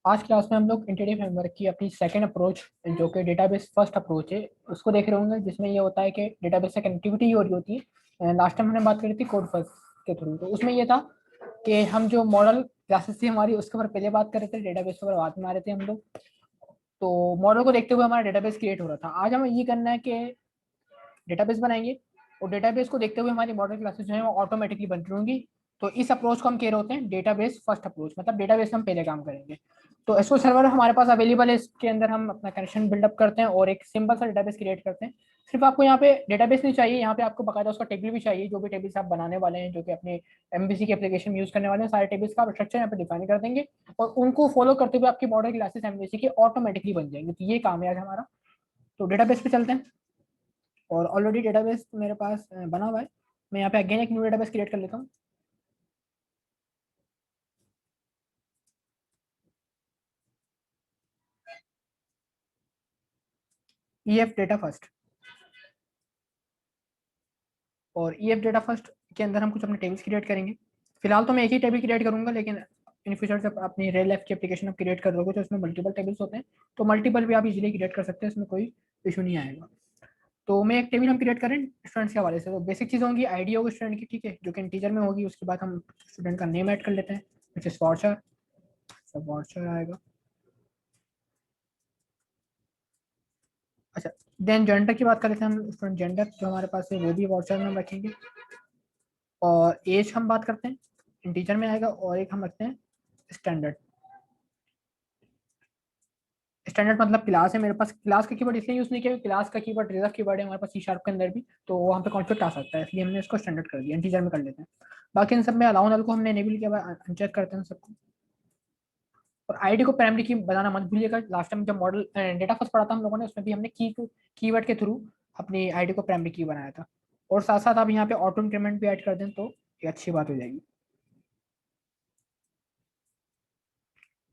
आज क्लास में हम लोग इंटीग्रेटिव फ्रेमवर्क की अपनी सेकंड अप्रोच, जो कि डेटाबेस फर्स्ट अप्रोच है, उसको देख रहे होंगे, जिसमें ये होता है कि डेटाबेस से कनेक्टिविटी हो रही होती है। लास्ट टाइम हमने बात करी थी कोड फर्स्ट के थ्रू, तो उसमें ये था कि हम जो मॉडल क्लासेस थी हमारी, उसके ऊपर पहले बात कर रहे थे, डेटाबेस के ऊपर बाद में आ रहे थे हम लोग। तो मॉडल को देखते हुए हमारा डेटाबेस क्रिएट हो रहा था। आज हमें ये करना है कि डेटाबेस बनाएंगे, और डेटाबेस को देखते हुए हमारी मॉडल क्लासेस जो है वो ऑटोमेटिकली बन रही होंगी। तो इस अप्रोच को हम कह रहे होते हैं डेटाबेस फर्स्ट अप्रोच, मतलब डेटाबेस हम पहले काम करेंगे। तो एसक्यूएल सर्वर हमारे पास अवेलेबल है, इसके अंदर हम अपना कनेक्शन बिल्डअप करते हैं और एक सिंपल सा डेटाबेस क्रिएट करते हैं। सिर्फ आपको यहाँ पे डेटाबेस नहीं चाहिए, यहाँ पे आपको बकायदा उसका टेबल भी चाहिए। जो भी टेबल्स आप बनाने वाले हैं, जो कि अपने एमबीसी के एप्लीकेशन में यूज करने वाले हैं, सारे टेबल्स का स्ट्रक्चर यहाँ पे डिफाइन कर देंगे, और उनको फॉलो करते हुए आपकी मॉडल क्लासेस एमबीसी की ऑटोमेटिकली बन जाएंगे। तो ये काम है आज हमारा। तो डेटाबेस पे चलते हैं, और ऑलरेडी डेटाबेस मेरे पास बना हुआ है। मैं यहाँ पे अगेन एक न्यू डेटाबेस क्रिएट कर लेता हूँ। ई एफ डेटा फर्स्ट, और ई एफ डेटा फर्स्ट के अंदर हम कुछ अपने टेबल्स क्रिएट करेंगे। फिलहाल तो मैं एक ही टेबल क्रिएट करूंगा, लेकिन इन फ्यूचर जब अपनी रेल एफ की एप्लीकेशन आप क्रिएट कर दोगे तो उसमें मल्टीपल टेबल्स होते हैं, तो मल्टीपल भी आप इजीली क्रिएट कर सकते हैं, इसमें कोई इशू नहीं आएगा। तो मैं एक टेबल हम क्रिएट करें स्टूडेंट्स के हवाले से। तो बेसिक चीज़ होंगी, आईडी होगी स्टूडेंट की, ठीक है, जो कि इंटीजर में होगी। उसके बाद हम स्टूडेंट का नेम ऐड कर लेते हैं, विच इज वॉचर। सब वॉचर आएगा। अच्छा, देन जेंडर की बात कर लेते हैं हम। स्टूडेंट जेंडर जो हमारे पास है वो भी वॉचर में हम रखेंगे। और एज हम बात करते हैं, इंटीजर में आएगा। और एक हम रखते हैं स्टैंडर्ड। स्टैंडर्ड मतलब क्लास है मेरे पास। क्लास का कीवर्ड इसलिए यूज नहीं किया, क्लास का कीवर्ड रिजर्व कीवर्ड है हमारे पास सी शार्प के अंदर भी, तो वहाँ पे कॉन्फ्लिक्ट आ सकता है, इसलिए हमने इसको स्टैंडर्ड कर दिया, इंटीजर में कर लेते हैं। बाकी इन सब में अलाउ नल को हमने एनेबल किया, अनचेक करते हैं सबको। और आईडी को प्राइमरी की बनाना मत भूलिएगा। लास्ट टाइम जब मॉडल डेटा फर्स्ट पढ़ा था हम लोगों ने, उसमें भी हमने कीवर्ड के थ्रू अपनी आईडी को प्राइमरी की बनाया था। और साथ साथ आप यहाँ पे ऑटो इंक्रीमेंट भी ऐड कर दें तो ये अच्छी बात हो जाएगी।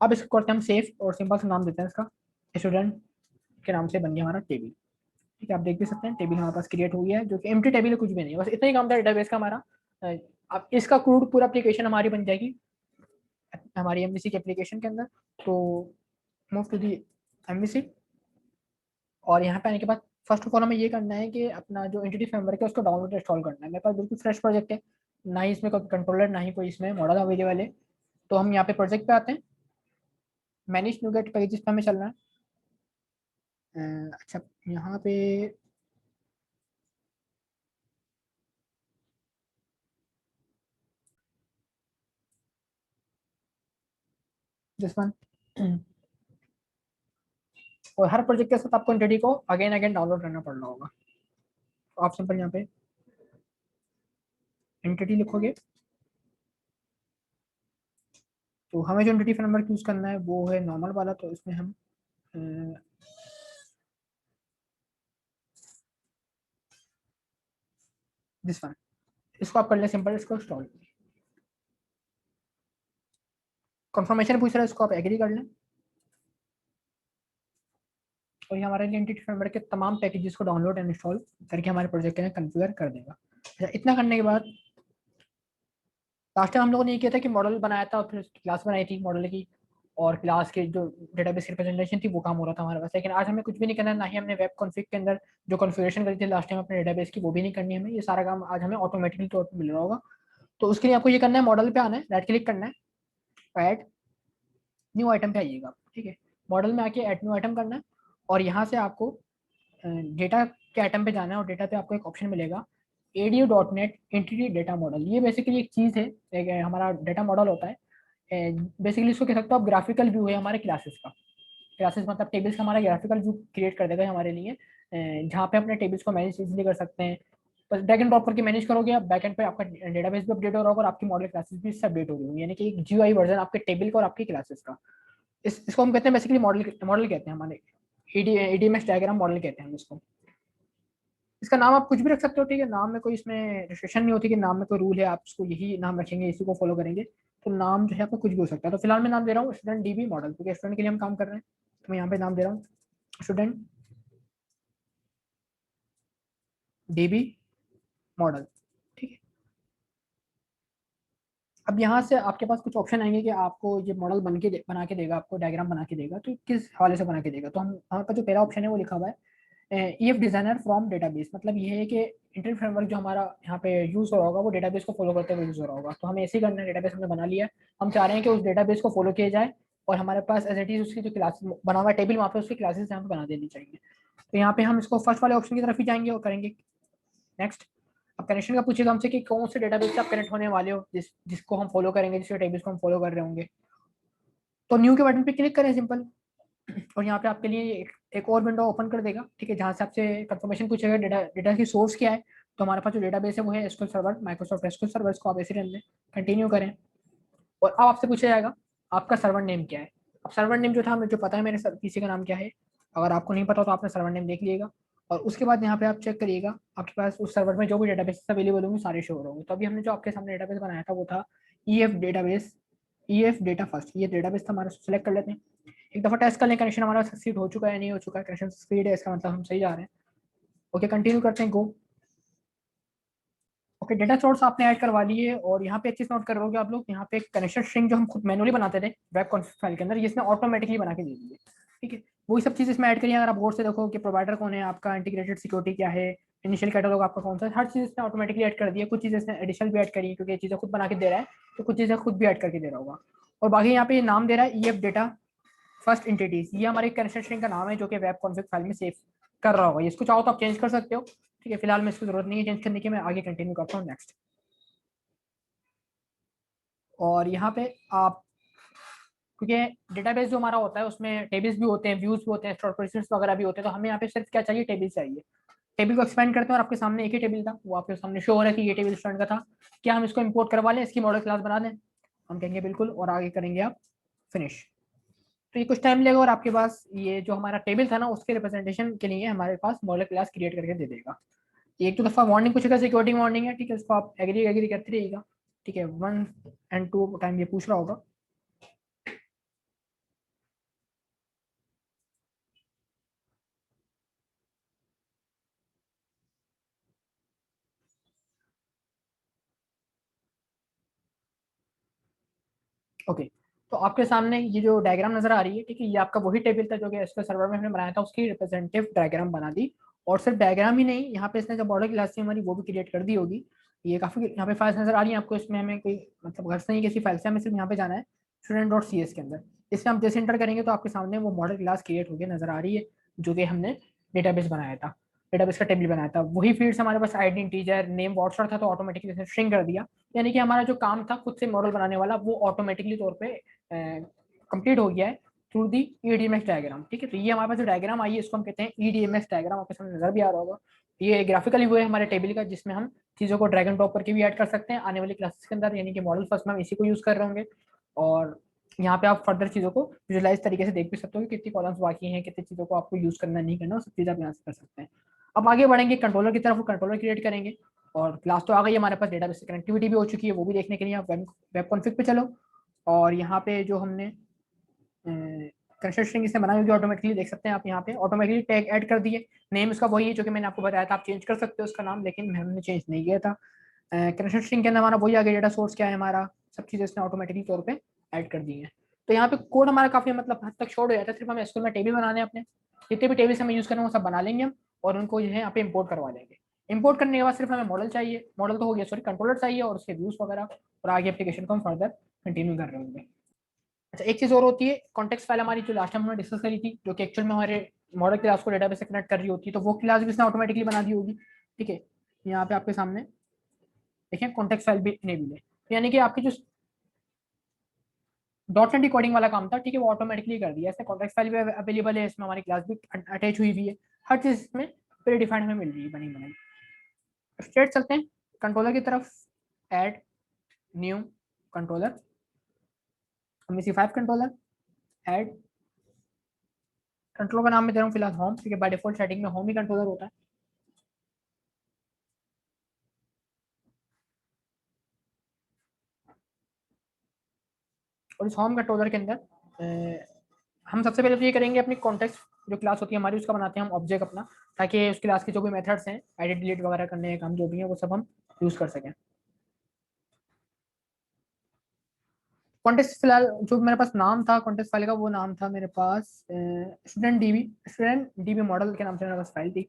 अब इसको करते हैं हम सेफ, और सिंपल सा नाम देते हैं इसका, स्टूडेंट के नाम से बन गया हमारा टेबल। ठीक है, आप देख भी सकते हैं टेबल हमारे पास क्रिएट हुई है, जो कि एम्प्टी टेबल है, कुछ भी नहीं, बस इतना ही काम था डेटाबेस का हमारा। अब इसका क्रूड पूरा एप्लीकेशन हमारी बन जाएगी हमारी एमवीसी के एप्लीकेशन के अंदर। तो मूव टू दी एमवीसी। और यहाँ पे आने के बाद फर्स्ट ऑफ ऑल हमें ये करना है कि अपना जो एंटिटी फ्रेमवर्क है उसको डाउनलोड इंस्टॉल करना है। मेरे पास बिल्कुल फ्रेश प्रोजेक्ट है, ना ही इसमें कोई कंट्रोलर, ना ही कोई इसमें मॉडल अवेलेबल है। तो हम यहाँ पे प्रोजेक्ट पे आते हैं, मैनेज न्यूगेट पैकेजेस पे हमें चलना है। अच्छा, यहाँ पे दिस वन। और हर प्रोजेक्ट के साथ आपको एंटिटी को अगेन अगेन डाउनलोड करना पड़ रहा होगा। तो आप सिंपल यहाँ पे एंटिटी लिखोगे, तो हमें जो एंटिटी फ्रेमवर्क यूज करना है वो है नॉर्मल वाला। तो इसमें हम दिस वन, इसको आप कर लें सिंपल, इसको इंस्टॉल। कंफर्मेशन पूछ रहा है, इसको आप एग्री कर लें, और ये हमारे लिए एंटिटी फ्रेमवर्क के तमाम पैकेजेस को डाउनलोड एंड इंस्टॉल करके हमारे प्रोजेक्ट के लिए कन्फिगर कर देगा। अच्छा, इतना करने के बाद लास्ट टाइम हम लोगों ने ये किया था कि मॉडल बनाया था और फिर क्लास बनाई थी मॉडल की, और क्लास के जो डेटाबेस रिप्रेजेंटेशन थी वो काम हो रहा था हमारे पास। लेकिन आज हमें कुछ भी नहीं करना है, ना ही हमने वेब कॉन्फ़िग के अंदर जो कॉन्फ़िगरेशन करी थी लास्ट टाइम अपने डेटाबेस की वो भी नहीं करनी है हमें। ये सारा काम आज हमें ऑटोमेटिकली तौर पर मिल रहा होगा। तो उसके लिए आपको ये करना है, मॉडल पे आना है, राइट क्लिक करना है, ऐड न्यू आइटम पे आइएगा। ठीक है, मॉडल में आके ऐड न्यू आइटम करना है, और यहाँ से आपको डेटा के आइटम पे जाना है, और डेटा पे आपको एक ऑप्शन मिलेगा ADO dot net entity data model. ये बेसिकली एक चीज़ है, एक हमारा डेटा मॉडल होता है। बेसिकली इसको कह सकते हो आप ग्राफिकल व्यू है हमारे क्लासेस का। क्लासेस मतलब टेबल्स का हमारा ग्राफिकल व्यू क्रिएट कर देगा हमारे लिए, जहाँ पे अपने टेबल्स को मैनेज इजीली कर सकते हैं। बस ड्रैग एंड ड्रॉप करके मैनेज करोगे आप, बैक एंड पे आपका डेटाबेस भी अपडेट हो रहा होगा और आपकी मॉडल क्लासेस भी इससे अपडेट हो रही होंगी, यानी कि एक जीयूआई वर्जन आपके टेबल का और आपकी क्लासेस का। इसको हम कहते हैं बेसिकली मॉडल, मॉडल कहते हैं हमारे, एडीएमएस डायग्राम मॉडल कहते हैं हम इसको। इसका नाम आप कुछ भी रख सकते हो, ठीक है, नाम में कोई इसमें रिस्ट्रिक्शन नहीं होती कि नाम में कोई रूल है आप इसको यही नाम रखेंगे, इसी को फॉलो करेंगे। तो नाम जो है आपको कुछ भी हो सकता है। तो फिलहाल मैं नाम दे रहा हूँ स्टूडेंट डीबी मॉडल, क्योंकि स्टूडेंट के लिए हम काम कर रहे हैं। तो मैं यहाँ पे नाम दे रहा हूँ स्टूडेंट डीबी मॉडल। ठीक है, अब यहाँ से आपके पास कुछ ऑप्शन आएंगे कि आपको ये मॉडल बना के देगा, आपको डायग्राम बना के देगा, तो किस हवाले से बना के देगा। तो हम हमारे पास जो पहला ऑप्शन है वो लिखा हुआ है ईएफ डिजाइनर फ्रॉम डेटाबेस। मतलब ये है कि इंटरनेट फ्रेमवर्क जो हमारा यहाँ पे यूज हो रहा होगा वो डेटाबेस को फॉलो करते हुए यूज हो रहा होगा। तो हमें ऐसे ही करना है, डेटाबेस हमने बना लिया, हम चाह रहे हैं कि उस डेटाबेस को फॉलो किया जाए और हमारे पास एज इट इज उसकी जो क्लास बना हुआ टेबल वहाँ पे उसकी क्लासेस यहाँ पे बना देनी चाहिए। तो यहाँ पे हम इसको फर्स्ट वाले ऑप्शन की तरफ ही जाएंगे और करेंगे नेक्स्ट। अब कनेक्शन का पूछेगा हमसे कि कौन से डेटाबेस से आप कनेक्ट होने वाले हो, जिसको हम फॉलो करेंगे, जिस डेटाबेस को हम फॉलो कर रहे होंगे। तो न्यू के बटन पे क्लिक करें सिंपल, और यहाँ पे आपके लिए एक और विंडो ओपन कर देगा, ठीक है, जहाँ से आपसे कंफर्मेशन पूछेगा डेटा डेटा की सोर्स क्या है। तो हमारे पास जो डेटाबेस है वो है SQL server, Microsoft SQL server. इसको आप ऐसे रहने दें, कंटिन्यू करें, और अब आपसे पूछा जाएगा आपका सर्वर नेम क्या है। अब सर्वर नेम जो था, मुझे जो पता है मेरे पीसी का नाम क्या है, अगर आपको नहीं पता तो आपने सर्वर नेम देख लीजिएगा। और उसके बाद यहाँ पे आप चेक करिएगा आपके पास उस सर्वर में जो भी डेटाबेस अवेलेबल होंगे सारे शो होंगे। तो अभी हमने जो आपके सामने डेटाबेस बनाया था वो था EF database, EF data first, ये डेटाबेस था हमारा। सेलेक्ट कर लेते हैं, एक दफा टेस्ट कर लें कनेक्शन हमारा सक्सीड हो चुका है नहीं हो चुका है। कनेक्शन स्पीड है, इसका मतलब हम सही जा रहे हैं। ओके, कंटिन्यू करते हैं, गो। ओके, डेटा सोर्स आपने ऐड करवा लिए, और यहाँ पे एक चीज नोट कर रहे हो आप लोग, यहाँ पे कनेक्शन स्ट्रिंग जो हम खुद मैनुअली बनाते थे वेब कॉन्फ़िग फाइल के अंदर, ये इसने ऑटोमेटिकली बना के दे दी है, ठीक है। वही सब चीज़ इसमें ऐड करिए। अगर आप गौर से देखो कि प्रोवाइडर कौन है आपका, इंटीग्रेटेड सिक्योरिटी क्या है, इनिशियल कैटलॉग आपका कौन सा है, हर चीज़ इसने ऑटोमेटिकली ऐड कर दी है। कुछ चीज़ें इसने एडिशनल भी ऐड करी है क्योंकि ये चीज़ें खुद बना के दे रहा है, तो कुछ चीज़ें खुद भी ऐड करके दे रहा होगा। और बाकी यहाँ पे नाम दे रहा है ईएफ डेटा फर्स्ट एंटिटीज, ये हमारे कनेक्शन स्ट्रिंग का नाम है जो कि वेब कॉन्फ़िग फाइल में सेव कर रहा होगा। इसको चाहो तो आप चेंज कर सकते हो, ठीक है, फिलहाल में इसकी जरूरत नहीं है चेंज करने की। मैं आगे कंटिन्यू करता हूँ नेक्स्ट। और यहाँ पे आप, क्योंकि डेटाबेस जो हमारा होता है उसमें टेबल्स भी होते हैं, व्यूज भी होते हैं, स्टोर पोजीशंस वगैरह भी होते हैं, तो हमें यहाँ पे सिर्फ क्या चाहिए, टेबल चाहिए। टेबल को एक्सपेंड करते हैं और आपके सामने एक ही टेबल था, वो आपके सामने शो हो रहा है कि ये टेबल स्टूडेंट का था। क्या हम इसको इंपोर्ट करवा लें, इसकी मॉडल क्लास बना दें? हम कहेंगे बिल्कुल, और आगे करेंगे आप फिनिश। तो ये कुछ टाइम लेगा और आपके पास ये जो हमारा टेबल था ना उसके रिप्रेजेंटेशन के लिए हमारे पास मॉडल क्लास क्रिएट करके दे देगा। एक तो दफा वार्निंग पूछेगा, सिक्योरिटी वार्निंग है, ठीक है, इसको आप एग्री एग्री करते रहिएगा, ठीक है। 1 और 2 टाइम ये पूछ रहा होगा। ओके, तो आपके सामने ये जो डायग्राम नजर आ रही है, ठीक है, ये आपका वही टेबल था जो कि इसके सर्वर में हमने बनाया था, उसकी रिप्रेजेंटेटिव डायग्राम बना दी। और सिर्फ डायग्राम ही नहीं, यहाँ पे इसने जो बॉर्डर क्लास थी हमारी वो भी क्रिएट कर दी होगी। ये काफी यहाँ पे फाइल्स नजर आ रही है आपको, इसमें हमें कोई मतलब घर से नहीं कैसी फाइल्स है, हमें सिर्फ यहाँ पे जाना है स्टूडेंट डॉट सी एस के अंदर। इसमें आप जैसे इंटर करेंगे तो आपके सामने वो मॉडल क्लास क्रिएट होकर नजर आ रही है जो कि हमने डेटाबेस बनाया था, डेटाबेस का टेबल बनाया था। वही फील्ड्स हमारे पास आईडी, इंटीजर, नेम, व्हाट्सएप था, तो ऑटोमेटिकली इसने स्ट्रिंग कर दिया। यानी कि हमारा जो काम था खुद से मॉडल बनाने वाला वो ऑटोमेटिकली तौर पे कंप्लीट हो गया है थ्रू दी ईडीएमएक्स डायग्राम, ठीक है। तो ये हमारे पास जो डायग्राम आई है इसको हम कहते हैं ईडीएमएक्स डायग्राम, आपके सामने नजर भी आ रहा होगा। ये ग्राफिकली वो है हमारे टेबल का जिसमें हम चीज़ों को ड्रैग एंड ड्रॉप करके भी ऐड कर सकते हैं आने वाली क्लासेस के अंदर, यानी कि मॉडल फर्स्ट में हम इसी को यूज कर रहे होंगे। और यहाँ पे आप फर्दर चीज़ों को विजुअलाइज तरीके से देख भी सकते हो कि कितनी कॉलम्स बाकी हैं, कितनी चीज़ों को आपको यूज करना नहीं करना, सब चीज़ आप यहाँ से कर सकते हैं। अब आगे बढ़ेंगे कंट्रोलर की तरफ, कंट्रोलर क्रिएट करेंगे। और क्लास तो आ गई हमारे पास, डेटाबेस से कनेक्टिविटी भी हो चुकी है, वो भी देखने के लिए आप वेब कॉन्फ़िग पे चलो। और यहाँ पे जो हमने कनेक्शन स्ट्रिंग इसने बनाई होगी ऑटोमेटिकली, देख सकते हैं आप यहाँ पे ऑटोमेटिकली टैग ऐड कर दिए। नेम इसका वही है जो कि मैंने आपको बताया था, आप चेंज कर सकते हो उसका नाम, लेकिन हमने चेंज नहीं किया था। कनेक्शन स्ट्रिंग के अंदर हमारा वही आ गया, डेटा सोर्स क्या है हमारा, सब चीज़ें इसने ऑटोमेटिकली तौर पे ऐड कर दी है। तो यहाँ पे कोड हमारा काफी मतलब हद तक शॉर्ट हो जाता है, सिर्फ हमें एसक्यूएल में टेबल बनाने हैं अपने, जितने भी टेबल्स हमें यूज करना है वो सब बना लेंगे हम, और उनको जो है यहाँ पे इंपोर्ट करवा देंगे। इंपोर्ट करने के बाद सिर्फ हमें मॉडल चाहिए, मॉडल तो हो गया सॉरी, कंट्रोलर चाहिए और उसके व्यूज वगैरह, और आगे एप्लीकेशन को हम फर्दर कंटिन्यू कर रहे होंगे। अच्छा, एक चीज और होती है, कॉन्टेक्स्ट फाइल हमारी जो लास्ट टाइम हमने डिस्कस करी थी, जो कि एक्चुअल में हमारे मॉडल क्लास को डेटाबेस से कनेक्ट कर रही होती है, तो वो क्लास भी इसने ऑटोमेटिकली बना दी होगी, ठीक है। यहाँ पे आपके सामने देखिए कॉन्टेक्स्ट फाइल भी इनेबल है, तो यानी कि आपकी जो डॉट नेट कोडिंग वाला काम था, ठीक है, वो ऑटोमेटिकली कर दिया इसने। कॉन्टेक्स्ट फाइल भी अवेलेबल है इसमें, हमारी क्लास भी अटैच हुई हुई है, हर चीज इसमें प्री डिफाइंड हमें मिल रही है बनी बनाई। स्ट्रेट चलते हैं कंट्रोलर की तरफ, add new controller, MC5 controller, add controller का नाम मैं दे रहा हूँ फिलहाल होम, ठीक है, बाय डिफॉल्ट सेटिंग में होम ही कंट्रोलर होता है। और इस होम कंट्रोलर के अंदर हम सबसे पहले तो ये करेंगे, अपनी कॉन्टेक्स्ट जो क्लास होती है हमारी उसका बनाते हैं हम ऑब्जेक्ट अपना, ताकि उस क्लास के जो भी मेथड्स हैं एडिट डिलीट वगैरह करने के काम जो भी है वो सब हम यूज कर सकें। कॉन्टेक्स्ट फिलहाल जो मेरे पास नाम था कॉन्टेक्स्ट फाइल का, वो नाम था मेरे पास स्टूडेंट डीबी मॉडल के नाम से मेरे पास फाइल थी।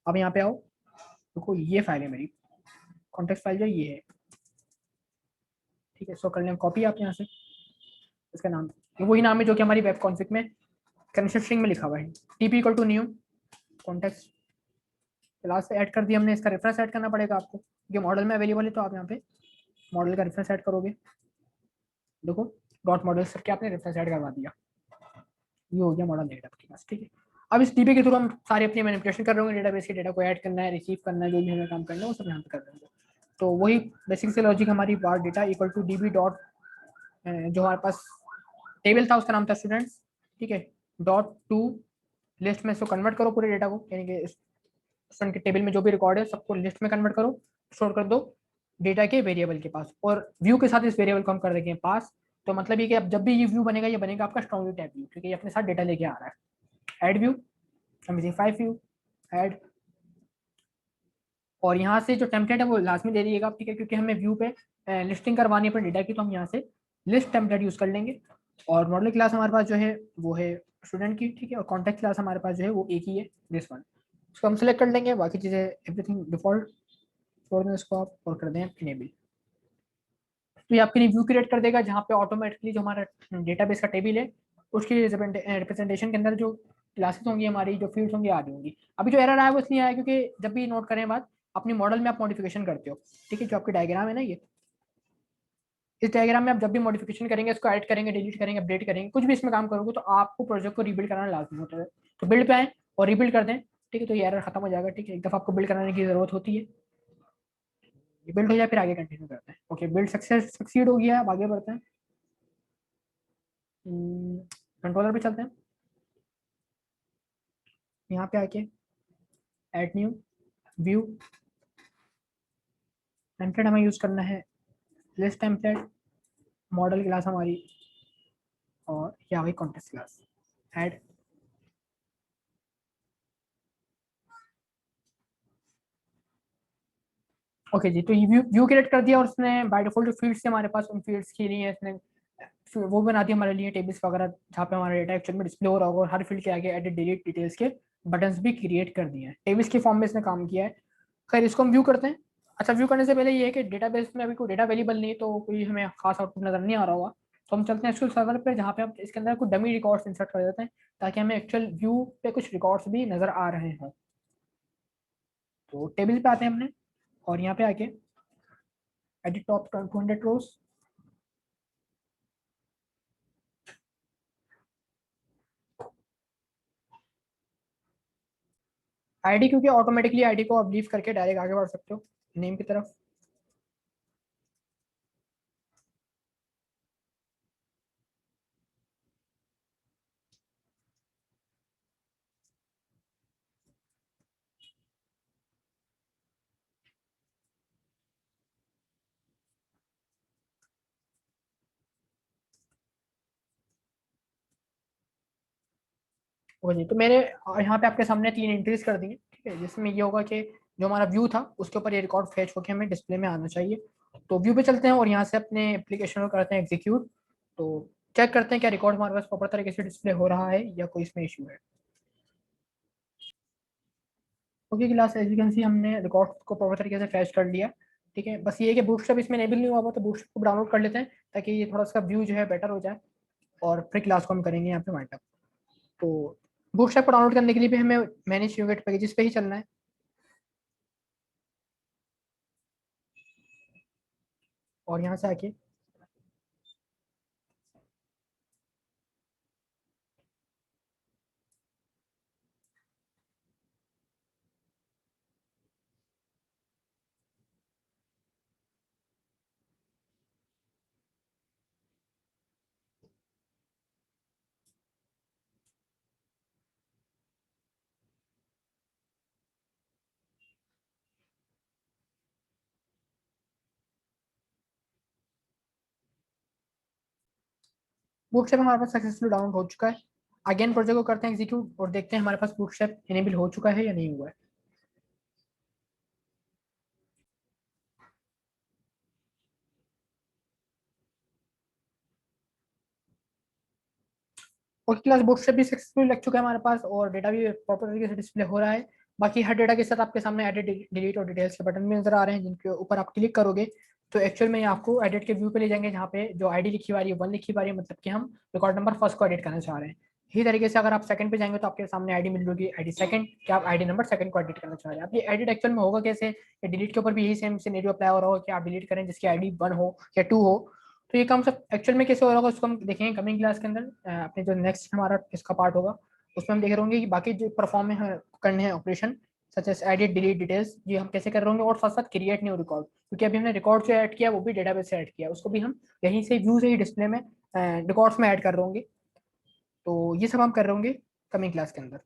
अब यहाँ पे आओ, देखो ये फाइल है मेरी, कॉन्टेक्स्ट फाइल जो ये है, ठीक है। सो कर लें कॉपी आप यहाँ से, इसका नाम ये वही नाम है जो कि हमारी वेब कॉन्फिग में कनेक्शन स्ट्रिंग में लिखा हुआ है, TP equal to new context class से ऐड कर दिया हमने। इसका रेफरेंस ऐड करना पड़ेगा आपको, ये मॉडल में अवेलेबल है, तो आप यहाँ पे मॉडल का रेफरेंस ऐड करोगे। देखो डॉट मॉडल करके आपने रेफरेंस ऐड करवा दिया, ये हो गया मॉडल डेटा आपके पास, ठीक है। अब इस डीबी के थ्रू हम सारे अपनी मैनिपुलेशन कर रहे होंगे, डेटाबेस के डेटा को ऐड करना है, रिसीव करना है, जो भी हमें काम करना है वो सब यहाँ पे कर रहे होंगे। तो वही बेसिक से लॉजिक हमारी बार data equal to DB dot, जो हमारे पास टेबल था उसका नाम था स्टूडेंट्स, ठीक है, डॉट टू लिस्ट में इसको कन्वर्ट करो पूरे डेटा को, यानी कि स्टूडेंट के टेबल में जो भी रिकॉर्ड है सबको लिस्ट में कन्वर्ट करो, स्टोर कर दो डेटा के वेरिएबल के पास, और व्यू के साथ इस वेरिएबल को हम कर देंगे पास। तो मतलब ये कि अब जब भी ये व्यू बनेगा, ये बनेगा आपका स्ट्रॉन्ग व्यू टैब व्यू, क्योंकि ये अपने साथ डेटा लेके आ रहा है। Add view, amazing 5 view, add, और यहाँ से जो टेम्पलेट है वो लाजमी दे दीजिएगा, ठीक है, क्योंकि हमें व्यू पे लिस्टिंग करवानी है अपने डेटा की, तो हम यहाँ से लिस्ट टेम्पलेट यूज कर लेंगे। और मॉडल क्लास हमारे पास जो है वो है स्टूडेंट की, ठीक है, और कॉन्टैक्ट क्लास हमारे पास जो है वो एक ही है, दिस वन। इसको हम सेलेक्ट कर लेंगे, बाकी चीज़ें एवरीथिंग डिफॉल्ट छोड़ दें इसको आप, और कर दें इनेबल। तो ये आपके लिए व्यू क्रिएट कर देगा, जहाँ पे ऑटोमेटिकली जो हमारा डेटाबेस का टेबल है उसकी रिप्रेजेंटेशन के अंदर जो क्लासेस होंगी हमारी, जो फील्ड्स होंगी आ होंगी। अभी जो एरर आया वो इसलिए आया क्योंकि जब भी नोट करें बात, अपनी मॉडल में आप मॉडिफिकेशन करते हो, ठीक है, जो आपकी डायग्राम है ना ये, इस डायग्राम में आप जब भी मॉडिफिकेशन करेंगे, इसको ऐड करेंगे, डिलीट करेंगे, अपडेट करेंगे, कुछ भी इसमें काम करोगे, तो आपको प्रोजेक्ट को रीबिल्ड कराना लाजमी होता है। तो बिल्ड पे आए और रीबिल्ड कर दें, ठीक है, तो ये एरर खत्म हो जाएगा, ठीक है। एक दफ़ा आपको बिल्ड कराने की जरूरत होती है, ये बिल्ड हो जाए फिर आगे कंटिन्यू करते हैं। ओके, बिल्ड सक्सीड हो गया, अब आगे बढ़ते हैं, कंट्रोलर पे चलते हैं। यहाँ पे आके ऐड न्यू व्यू, टेम्पलेट हमें यूज करना है लिस्ट टेम्पलेट, मॉडल क्लास हमारी, और ये आ गई कॉन्टेक्स्ट क्लास, ऐड। ओके जी, तो ये व्यू व्यू क्रिएट कर दिया, और उसने बाय डिफॉल्ट जो फील्ड्स थे हमारे पास, उन फील्ड्स के लिए इसने वो बना दिया हमारे लिए टेबल्स वगैरह, जहाँ पे हमारा डेटा एक्चुअल में डिस्प्ले हो रहा होगा, और हर फील्ड के आगे एडिट डिलीट डिटेल्स के बटन्स भी क्रिएट कर दिए हैं, टेबल्स के फॉर्म में इसने काम किया है। खैर इसको हम व्यू करते हैं। अच्छा, व्यू करने से पहले ये है कि डेटाबेस में अभी कोई डेटा अवेलेबल नहीं है, तो कोई हमें खास आउटपुट नजर नहीं आ रहा होगा, तो हम चलते हैं एसक्यूएल सर्वर पे, जहाँ पे हम इसके अंदर कुछ डमी रिकॉर्ड्स इंसर्ट कर देते हैं, ताकि हमें एक्चुअल व्यू पे कुछ रिकॉर्ड्स भी नजर आ रहे हों। तो टेबल पे आते हैं हमने, और यहाँ पे आके एडिट टॉप 200 रोज, आईडी, क्योंकि ऑटोमेटिकली आईडी को आप लीव करके डायरेक्ट आगे बढ़ सकते हो नेम की तरफ। हो जी, तो मेरे यहाँ पे आपके सामने 3 एंट्रीज कर दी हैं, ठीक है, जिसमें ये होगा कि जो हमारा व्यू था उसके ऊपर ये रिकॉर्ड फेच होकर हमें डिस्प्ले में आना चाहिए। तो व्यू पे चलते हैं और यहाँ से अपने एप्लीकेशन को करते हैं एग्जीक्यूट। तो चेक करते हैं क्या रिकॉर्ड हमारे पास प्रॉपर तरीके से डिस्प्ले हो रहा है या कोई इसमें इशू है। Okay class, as you can see हमने रिकॉर्ड को प्रॉपर तरीके से फैच कर लिया, ठीक है। बस ये है कि बूटस्ट्रैप इसमें एनेबल नहीं हुआ हुआ, तो बूटस्ट्रैप को डाउनलोड कर लेते हैं, ताकि ये थोड़ा सा व्यू जो है बेटर हो जाए, और फिर क्लास को हम करेंगे यहाँ पे वाइंड अप। तो बूटस्ट्रैप को डाउनलोड करने के लिए भी हमें मैनेज यूनिट पैकेजेस पे ही चलना है, और यहाँ से आके बूटस्ट्रैप हमारे पास सक्सेसफुल डाउनलोड हो चुका है। अगेन प्रोजेक्ट को करते हैं एग्जीक्यूट, और देखते हैं हमारे पास बूटस्ट्रैप इनेबल हो चुका है या नहीं हुआ है। और क्लास बुटस्ट्रैप भी सक्सेसफुल लग चुका है हमारे पास और डेटा भी प्रॉपर तरीके से डिस्प्ले हो रहा है। बाकी हर डेटा के साथ आपके सामने एडिट, डिलीट और डिटेल्स के बटन भी नजर आ रहे हैं, जिनके ऊपर आप क्लिक करोगे तो एक्चुअल में ये आपको एडिट के व्यू पे ले जाएंगे, जहाँ पे जो आईडी लिखी हुई आ रही है 1 लिखी हुई आ रही है, मतलब कि हम रिकॉर्ड नंबर फर्स्ट को एडिट करना चाह रहे हैं। इसी तरीके से अगर आप सेकंड पे जाएंगे तो आपके सामने आईडी मिल जाएगी आईडी सेकंड, कि आप आईडी नंबर सेकंड को एडिट करना चाह रहे हैं। अब ये एडिट एक्चुअल में होगा कैसे, या डिलीट के ऊपर भी यही सेम सिनेरियो अप्लाई हो रहा हो कि आप डिलीट करें जिसकी आईडी 1 हो या 2 हो। तो ये काम सब एक्चुअल में कैसे हो रहा होगा उसको हम देखेंगे कमिंग क्लास के अंदर। अपने जो नेक्स्ट हमारा इसका पार्ट होगा उसमें हम देख रहे होंगे कि बाकी जो परफॉर्म करने हैं operation such as edit delete details, ये हम कैसे कर रहे होंगे, और साथ साथ क्रिएट न्यू रिकॉर्ड, क्योंकि अभी हमने रिकॉर्ड जो ऐड किया वो भी डेटाबेस से ऐड किया, उसको भी हम यहीं से व्यू से ही डिस्प्ले में रिकॉर्ड्स में ऐड कर रहे होंगे। तो ये सब हम कर रहे होंगे कमिंग क्लास के अंदर।